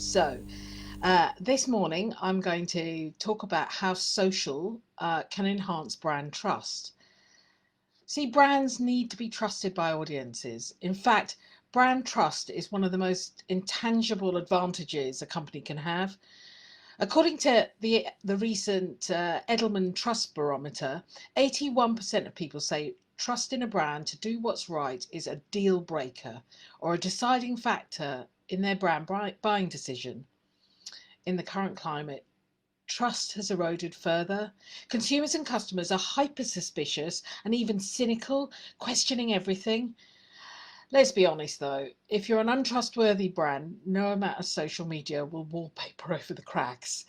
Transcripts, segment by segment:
So, this morning I'm going to talk about how social can enhance brand trust. See, brands need to be trusted by audiences. In fact, brand trust is one of the most intangible advantages a company can have. According to the recent Edelman Trust Barometer, 81% of people say trust in a brand to do what's right is a deal breaker or a deciding factor in their brand buying decision. In the current climate, trust has eroded further. Consumers and customers are hyper suspicious and even cynical, questioning everything. Let's be honest though, if you're an untrustworthy brand, no amount of social media will wallpaper over the cracks.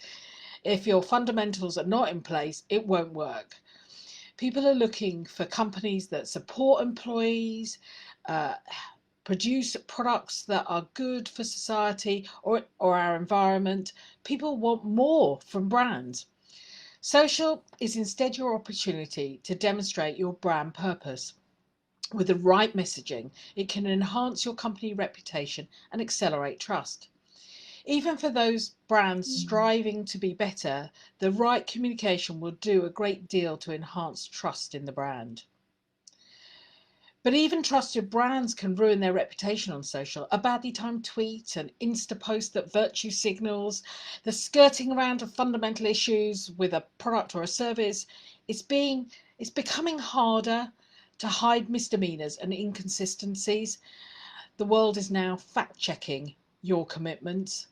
If your fundamentals are not in place, it won't work. People are looking for companies that support employees, uh, produce products that are good for society or our environment. People want more from brands. Social is instead your opportunity to demonstrate your brand purpose. With the right messaging, it can enhance your company reputation and accelerate trust. Even for those brands striving to be better, the right communication will do a great deal to enhance trust in the brand. But even trusted brands can ruin their reputation on social. A badly timed tweet, an Insta post that virtue signals, the skirting around of fundamental issues with a product or a service, it's being it's becoming harder to hide misdemeanors and inconsistencies. The world is now fact checking your commitments.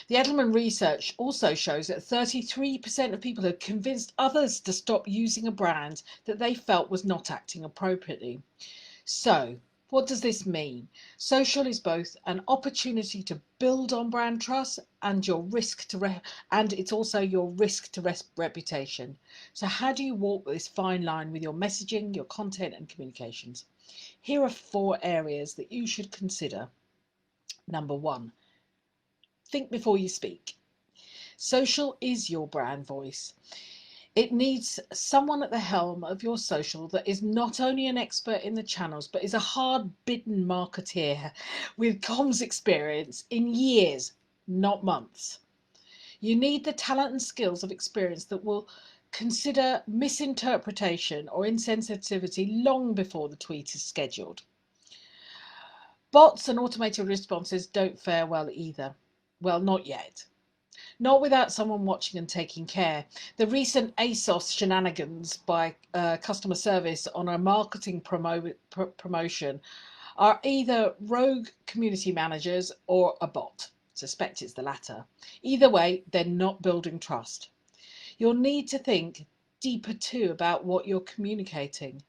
The Edelman research also shows that 33% of people had convinced others to stop using a brand that they felt was not acting appropriately. So, what does this mean? Social is both an opportunity to build on brand trust and and it's also your risk to reputation. So, how do you walk this fine line with your messaging, your content, and communications? Here are 4 areas that you should consider. Number 1, think before you speak. Social is your brand voice. It needs someone at the helm of your social that is not only an expert in the channels, but is a hard bitten marketeer with comms experience in years, not months. You need the talent and skills of experience that will consider misinterpretation or insensitivity long before the tweet is scheduled. Bots and automated responses don't fare well either. Well, not yet. Not without someone watching and taking care. The recent ASOS shenanigans by customer service on a marketing promotion are either rogue community managers or a bot. Suspect it's the latter. Either way, they're not building trust. You'll need to think deeper too about what you're communicating.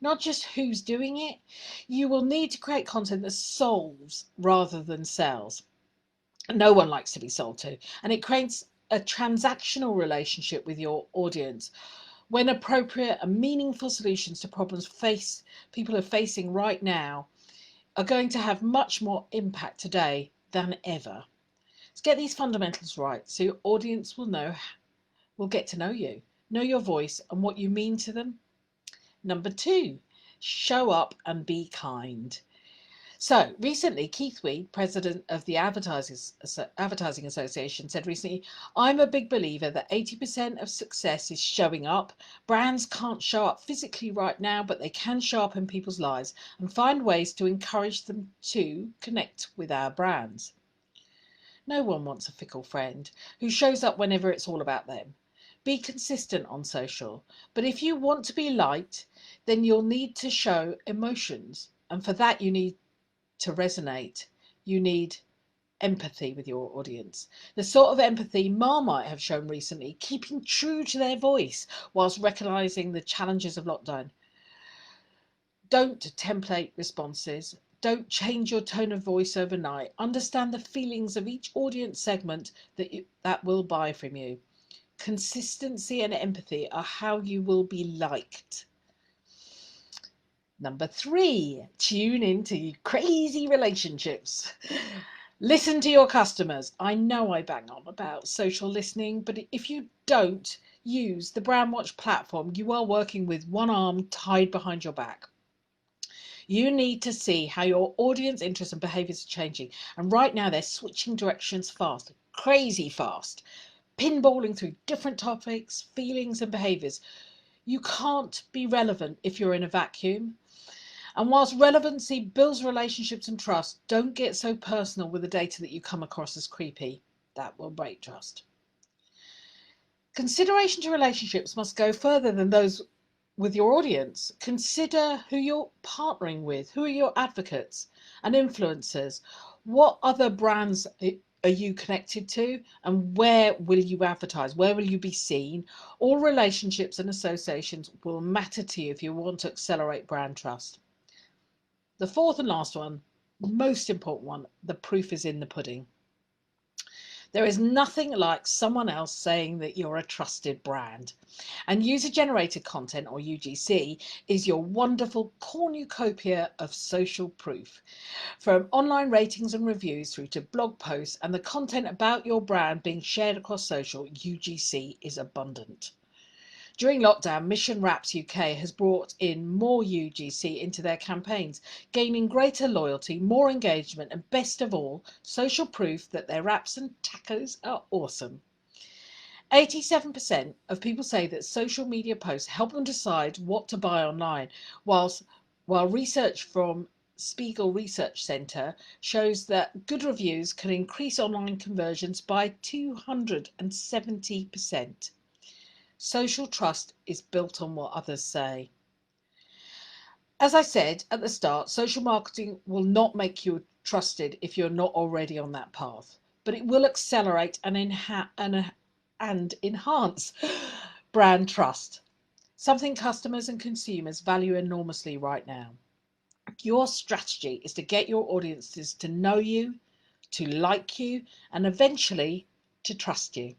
Not just who's doing it. You will need to create content that solves rather than sells. No one likes to be sold to, and it creates a transactional relationship with your audience. When appropriate and meaningful solutions to problems people are facing right now are going to have much more impact today than ever. Let's get these fundamentals right so your audience will get to know your voice and what you mean to them. Number 2, show up and be kind. So recently, Keith Weed, president of the Advertising Association, said recently, I'm a big believer that 80% of success is showing up. Brands can't show up physically right now, but they can show up in people's lives and find ways to encourage them to connect with our brands. No one wants a fickle friend who shows up whenever it's all about them. Be consistent on social, but if you want to be liked, then you'll need to show emotions. And for that, you need to resonate. You need empathy with your audience. The sort of empathy Marmite have shown recently, keeping true to their voice whilst recognising the challenges of lockdown. Don't template responses. Don't change your tone of voice overnight. Understand the feelings of each audience segment that will buy from you. Consistency and empathy are how you will be liked. Number 3, tune into crazy relationships. Listen to your customers. I know I bang on about social listening, but if you don't use the Brandwatch platform, you are working with one arm tied behind your back. You need to see how your audience interests and behaviors are changing. And right now they're switching directions fast, crazy fast, pinballing through different topics, feelings and behaviors. You can't be relevant if you're in a vacuum. And whilst relevancy builds relationships and trust, don't get so personal with the data that you come across as creepy. That will break trust. Consideration to relationships must go further than those with your audience. Consider who you're partnering with, who are your advocates and influencers, what other brands are you connected to, and where will you advertise, where will you be seen. All relationships and associations will matter to you if you want to accelerate brand trust. The fourth and last one, most important one, the proof is in the pudding. There is nothing like someone else saying that you're a trusted brand. And user-generated content, or UGC, is your wonderful cornucopia of social proof. From online ratings and reviews through to blog posts and the content about your brand being shared across social, UGC is abundant. During lockdown, Mission Wraps UK has brought in more UGC into their campaigns, gaining greater loyalty, more engagement, and best of all, social proof that their wraps and tacos are awesome. 87% of people say that social media posts help them decide what to buy online, while research from Spiegel Research Center shows that good reviews can increase online conversions by 270%. Social trust is built on what others say. As I said at the start, social marketing will not make you trusted if you're not already on that path, but it will accelerate and enhance brand trust, something customers and consumers value enormously right now. Your strategy is to get your audiences to know you, to like you, and eventually to trust you.